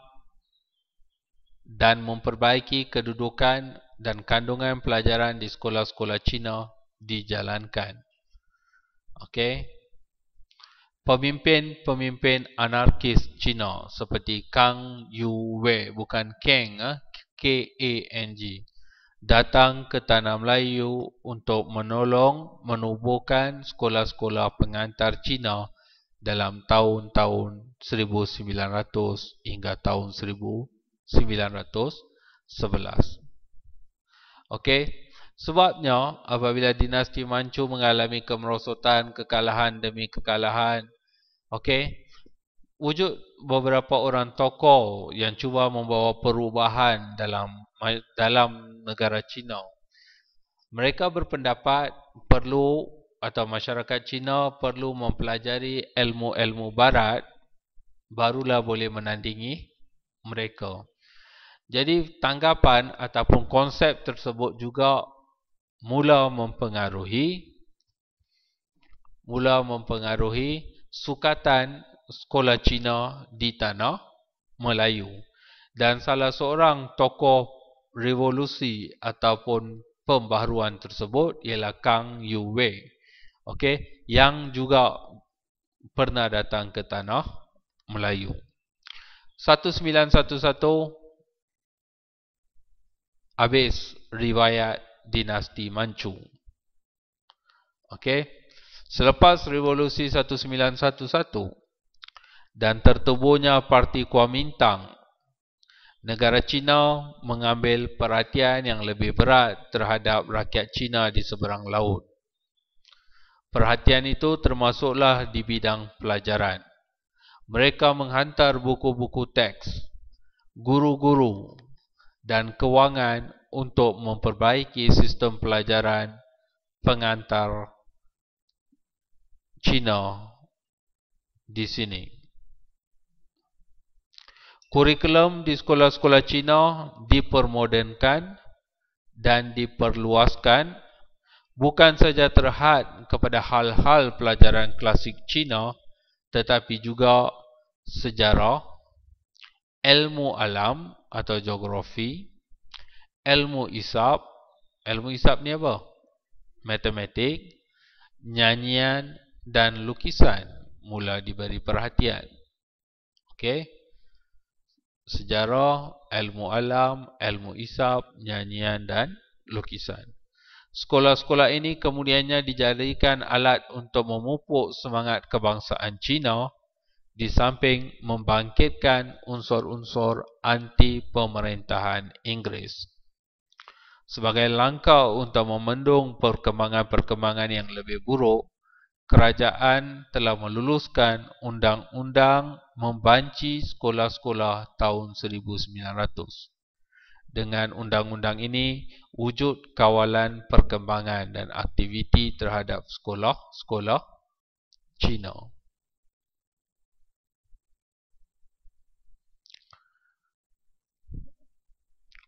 dan memperbaiki kedudukan dan kandungan pelajaran di sekolah-sekolah Cina dijalankan. Okey. Pemimpin-pemimpin anarkis Cina seperti Kang Youwei, bukan Kang, K-A-N-G, datang ke Tanah Melayu untuk menolong menubuhkan sekolah-sekolah pengantar Cina dalam tahun-tahun 1900 hingga tahun 1911. Okey, sebabnya apabila dinasti Manchu mengalami kemerosotan, kekalahan demi kekalahan, okey, wujud beberapa orang tokoh yang cuba membawa perubahan dalam negara Cina. Mereka berpendapat perlu atau masyarakat Cina perlu mempelajari ilmu-ilmu barat barulah boleh menandingi mereka. Jadi tanggapan ataupun konsep tersebut juga mula mempengaruhi sukatan sekolah Cina di tanah Melayu. Dan salah seorang tokoh revolusi ataupun pembaharuan tersebut ialah Kang Youwei. Okey, yang juga pernah datang ke tanah Melayu. 1911 habis riwayat dinasti Manchu. Okey. Selepas revolusi 1911 dan tertubuhnya Parti Kuomintang, negara Cina mengambil perhatian yang lebih berat terhadap rakyat Cina di seberang laut. Perhatian itu termasuklah di bidang pelajaran. Mereka menghantar buku-buku teks, guru-guru dan kewangan untuk memperbaiki sistem pelajaran pengantar Cina di sini. Kurikulum di sekolah-sekolah Cina dipermodernkan dan diperluaskan, bukan saja terhad kepada hal-hal pelajaran klasik Cina, tetapi juga sejarah, ilmu alam atau geografi, ilmu hisab ni apa? Matematik, nyanyian dan lukisan mula diberi perhatian. Okey. Sejarah, ilmu alam, ilmu hisab, nyanyian dan lukisan. Sekolah-sekolah ini kemudiannya dijadikan alat untuk memupuk semangat kebangsaan Cina di samping membangkitkan unsur-unsur anti pemerintahan Inggeris. Sebagai langkah untuk membendung perkembangan-perkembangan yang lebih buruk, kerajaan telah meluluskan undang-undang membanci sekolah-sekolah tahun 1900. Dengan undang-undang ini, wujud kawalan perkembangan dan aktiviti terhadap sekolah-sekolah Cina.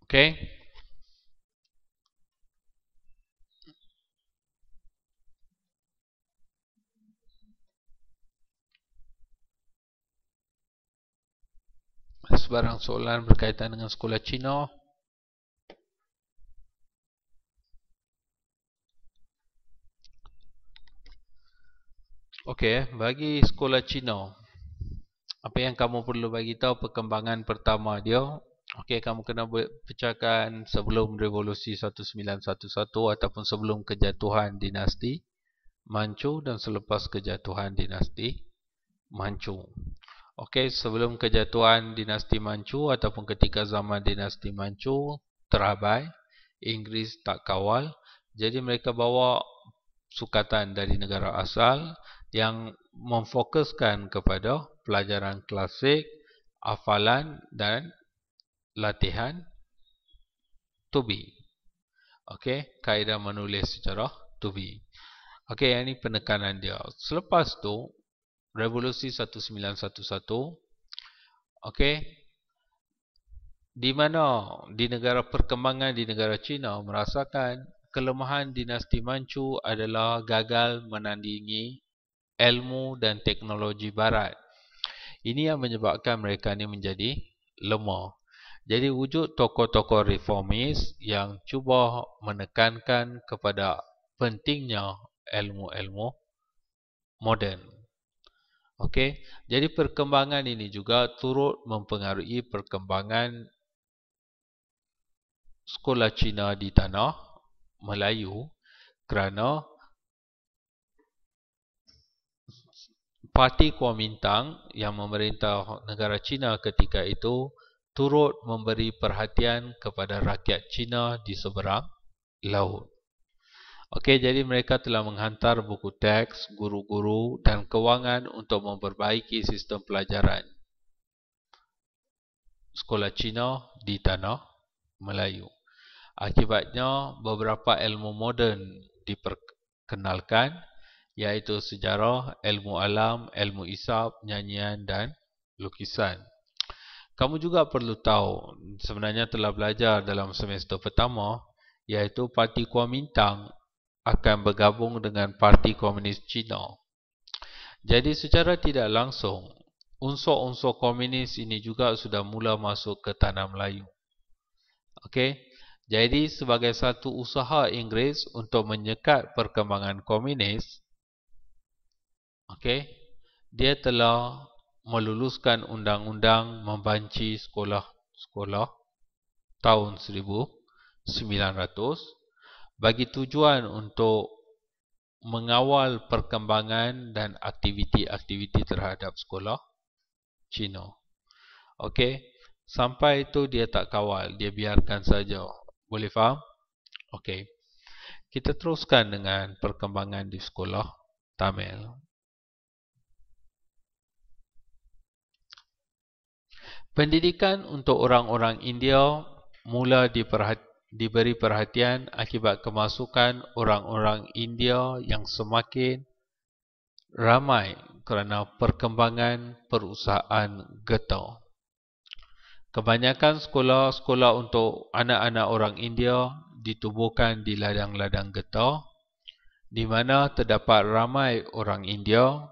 Okey. Sebarang soalan berkaitan dengan sekolah Cina? Okey, bagi sekolah Cina, apa yang kamu perlu bagi tahu perkembangan pertama dia? Okey, kamu kena pecahkan sebelum revolusi 1911 ataupun sebelum kejatuhan dinasti Manchu dan selepas kejatuhan dinasti Manchu. Okey, sebelum kejatuhan dinasti Manchu ataupun ketika zaman dinasti Manchu terabai, Inggeris tak kawal, jadi mereka bawa sukatan dari negara asal yang memfokuskan kepada pelajaran klasik, hafalan dan latihan tubi. Okey, kaedah menulis secara tubi. Okey, ini penekanan dia. Selepas tu, revolusi 1911, okey, di mana di negara perkembangan di negara China merasakan kelemahan dinasti Manchu adalah gagal menandingi ilmu dan teknologi barat. Ini yang menyebabkan mereka ni menjadi lemah. Jadi wujud tokoh-tokoh reformis yang cuba menekankan kepada pentingnya ilmu-ilmu moden. Okey, jadi perkembangan ini juga turut mempengaruhi perkembangan sekolah Cina di tanah Melayu kerana Parti Kuomintang yang memerintah negara China ketika itu turut memberi perhatian kepada rakyat China di seberang laut. Okey, jadi mereka telah menghantar buku teks, guru-guru dan kewangan untuk memperbaiki sistem pelajaran sekolah Cina di tanah Melayu. Akibatnya, beberapa ilmu moden diperkenalkan, iaitu sejarah, ilmu alam, ilmu hisab, nyanyian dan lukisan. Kamu juga perlu tahu, sebenarnya telah belajar dalam semester pertama, iaitu Parti Kuomintang akan bergabung dengan Parti Komunis Cina. Jadi secara tidak langsung, unsur-unsur komunis ini juga sudah mula masuk ke tanah Melayu. Okey, jadi sebagai satu usaha Inggeris untuk menyekat perkembangan komunis, okey, dia telah meluluskan undang-undang membanci sekolah-sekolah tahun 1900 bagi tujuan untuk mengawal perkembangan dan aktiviti-aktiviti terhadap sekolah Cina. Okey, sampai itu dia tak kawal, dia biarkan saja. Boleh faham? Okey. Kita teruskan dengan perkembangan di sekolah Tamil. Pendidikan untuk orang-orang India mula diberi perhatian akibat kemasukan orang-orang India yang semakin ramai kerana perkembangan perusahaan getah. Kebanyakan sekolah-sekolah untuk anak-anak orang India ditubuhkan di ladang-ladang getah, di mana terdapat ramai orang India.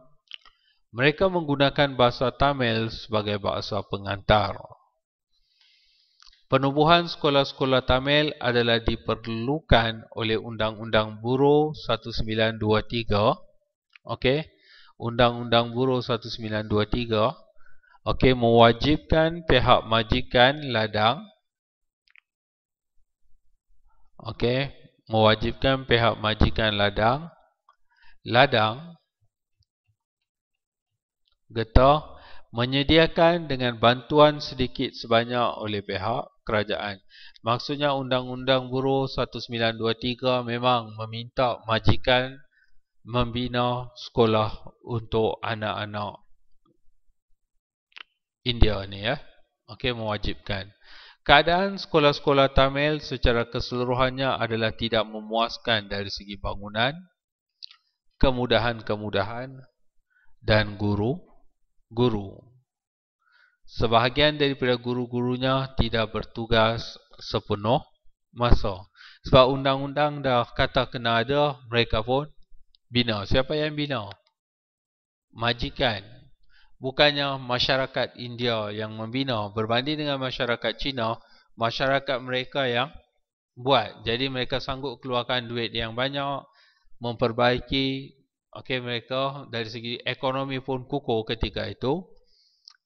Mereka menggunakan bahasa Tamil sebagai bahasa pengantar. Penubuhan sekolah-sekolah Tamil adalah diperlukan oleh Undang-Undang Buruh 1923. Okey, Undang-Undang Buruh 1923. Okey, mewajibkan pihak majikan ladang. Okey, mewajibkan pihak majikan ladang getah menyediakan dengan bantuan sedikit sebanyak oleh pihak kerajaan. Maksudnya Undang-Undang Buruh 1923 memang meminta majikan membina sekolah untuk anak-anak India ni ya. Okey, mewajibkan. Keadaan sekolah-sekolah Tamil secara keseluruhannya adalah tidak memuaskan dari segi bangunan, kemudahan-kemudahan dan guru. Sebahagian daripada guru-gurunya tidak bertugas sepenuh masa. Sebab undang-undang dah kata kena ada, mereka pun bina. Siapa yang bina? Majikan. Bukannya masyarakat India yang membina. Berbanding dengan masyarakat Cina, masyarakat mereka yang buat. Jadi mereka sanggup keluarkan duit yang banyak, memperbaiki Okey, mereka dari segi ekonomi pun kukuh ketika itu.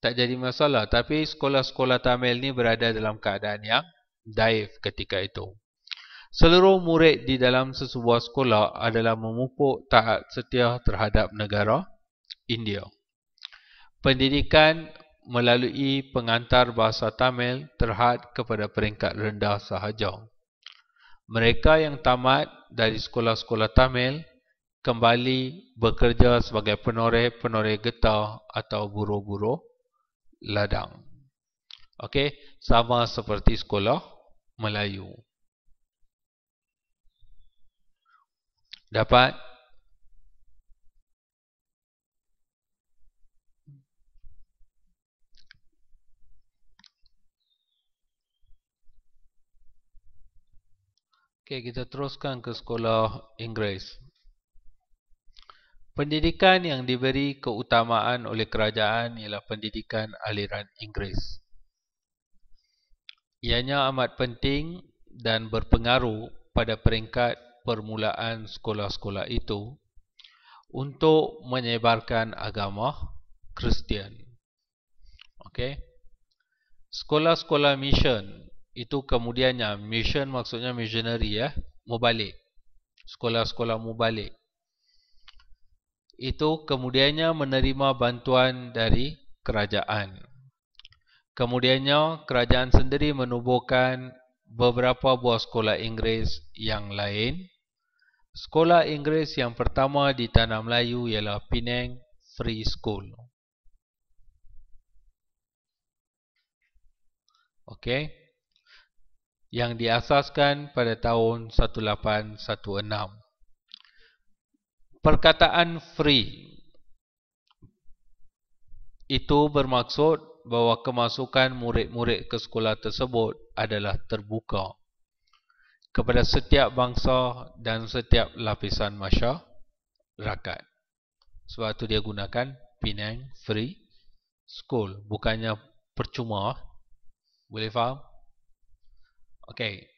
Tak jadi masalah. Tapi sekolah-sekolah Tamil ni berada dalam keadaan yang daif ketika itu. Seluruh murid di dalam sesebuah sekolah adalah memupuk taat setia terhadap negara India. Pendidikan melalui pengantar bahasa Tamil terhad kepada peringkat rendah sahaja. Mereka yang tamat dari sekolah-sekolah Tamil kembali bekerja sebagai penoreh-penoreh getah atau buruh-buruh ladang. Okey, sama seperti sekolah Melayu. Dapat? Okey, kita teruskan ke sekolah Inggeris. Pendidikan yang diberi keutamaan oleh kerajaan ialah pendidikan aliran Inggeris. Ianya amat penting dan berpengaruh pada peringkat permulaan sekolah-sekolah itu untuk menyebarkan agama Kristian. Okey. Sekolah-sekolah mission itu kemudiannya, mission maksudnya missionary ya, mubalik. Sekolah-sekolah mubalik. Itu kemudiannya menerima bantuan dari kerajaan. Kemudiannya kerajaan sendiri menubuhkan beberapa buah sekolah Inggeris yang lain. Sekolah Inggeris yang pertama di Tanah Melayu ialah Penang Free School. Okey. Yang diasaskan pada tahun 1816. Perkataan free itu bermaksud bahawa kemasukan murid-murid ke sekolah tersebut adalah terbuka kepada setiap bangsa dan setiap lapisan masyarakat. Sebab itu dia gunakan Penang Free School, bukannya percuma. Boleh faham? Okey.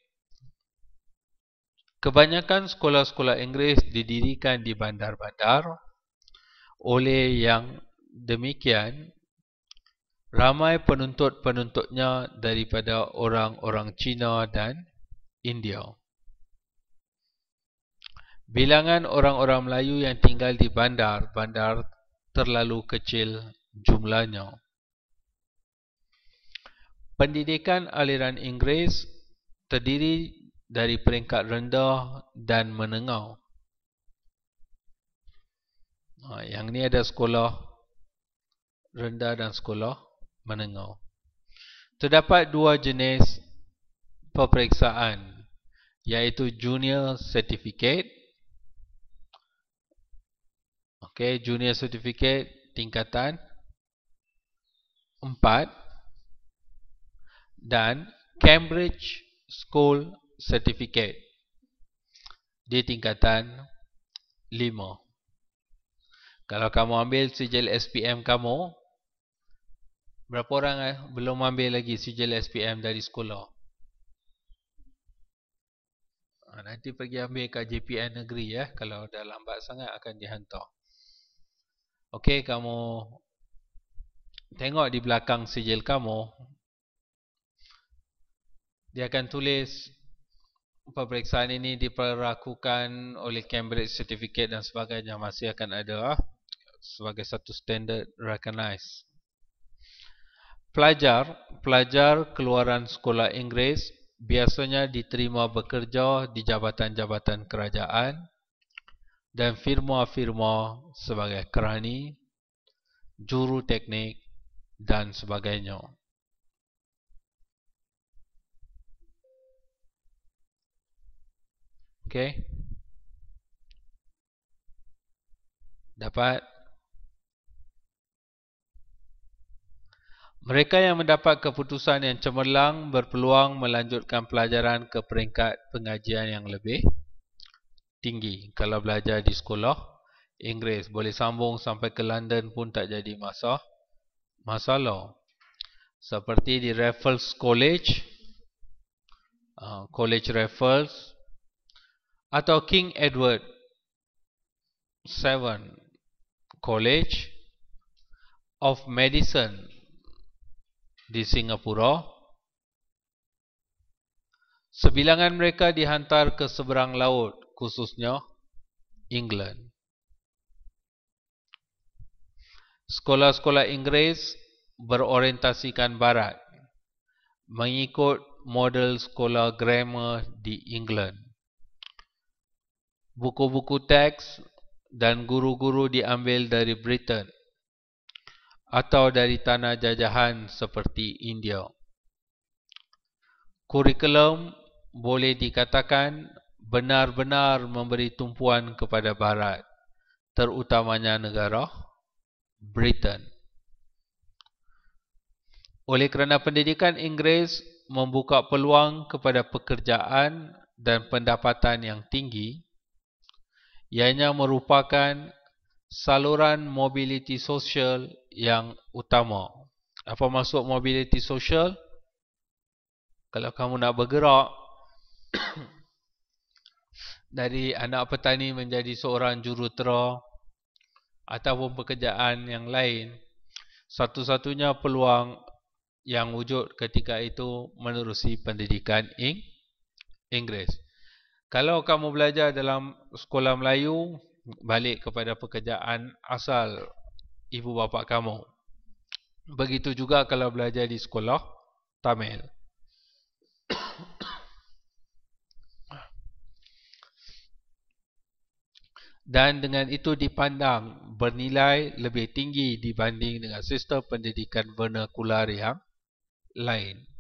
Kebanyakan sekolah-sekolah Inggeris didirikan di bandar-bandar. Oleh yang demikian, ramai penuntut-penuntutnya daripada orang-orang Cina dan India. Bilangan orang-orang Melayu yang tinggal di bandar-bandar terlalu kecil jumlahnya. Pendidikan aliran Inggeris terdiri dari peringkat rendah dan menengah. Yang ni ada sekolah rendah dan sekolah menengah. Terdapat dua jenis peperiksaan, iaitu Junior Certificate. Okey, Junior Certificate tingkatan 4 dan Cambridge School Certificate di tingkatan 5. Kalau kamu ambil sijil SPM kamu, berapa orang belum ambil lagi sijil SPM dari sekolah? Nanti pergi ambil kat JPN negeri ya. Kalau dah lambat sangat akan dihantar. Okey, kamu tengok di belakang sijil kamu. Dia akan tulis peperiksaan ini diperlakukan oleh Cambridge Certificate dan sebagainya. Masih akan ada sebagai satu standard recognized. Pelajar keluaran sekolah Inggeris biasanya diterima bekerja di jabatan-jabatan kerajaan dan firma-firma sebagai kerani, juru teknik dan sebagainya. Okey. Dapat? Mereka yang mendapat keputusan yang cemerlang berpeluang melanjutkan pelajaran ke peringkat pengajian yang lebih tinggi. Kalau belajar di sekolah Inggeris, boleh sambung sampai ke London pun tak jadi masalah. Seperti di Raffles College, College Raffles, atau King Edward 7. College of Medicine di Singapura. Sebilangan mereka dihantar ke seberang laut, khususnya England. Sekolah-sekolah Inggeris berorientasikan barat, mengikut model sekolah grammar di England. Buku-buku teks dan guru-guru diambil dari Britain atau dari tanah jajahan seperti India. Kurikulum boleh dikatakan benar-benar memberi tumpuan kepada barat, terutamanya negara Britain. Oleh kerana pendidikan Inggeris membuka peluang kepada pekerjaan dan pendapatan yang tinggi, ianya merupakan saluran mobiliti sosial yang utama. Apa maksud mobiliti sosial? Kalau kamu nak bergerak dari anak petani menjadi seorang jurutera ataupun pekerjaan yang lain, satu-satunya peluang yang wujud ketika itu menerusi pendidikan Inggeris. Kalau kamu belajar dalam sekolah Melayu, balik kepada pekerjaan asal ibu bapa kamu. Begitu juga kalau belajar di sekolah Tamil. Dan dengan itu dipandang bernilai lebih tinggi dibanding dengan sistem pendidikan vernakular yang lain.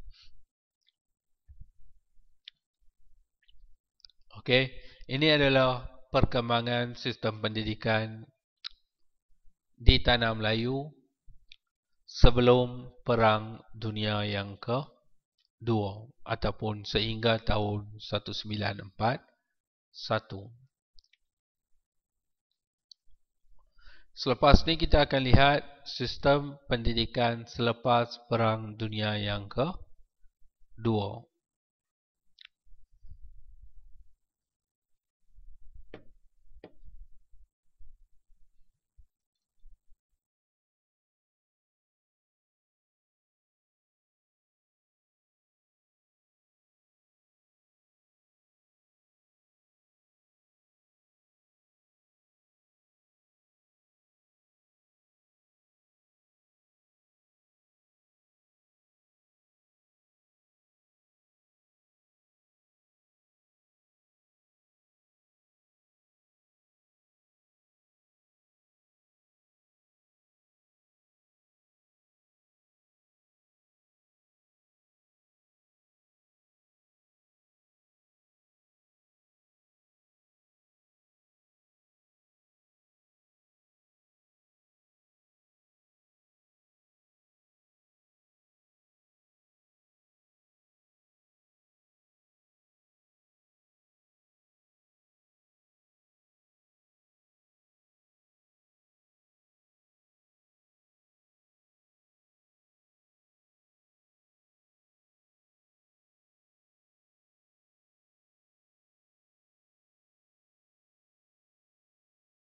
Okey, ini adalah perkembangan sistem pendidikan di tanah Melayu sebelum Perang Dunia yang ke-2 ataupun sehingga tahun 1941. Selepas ni kita akan lihat sistem pendidikan selepas Perang Dunia yang ke-2.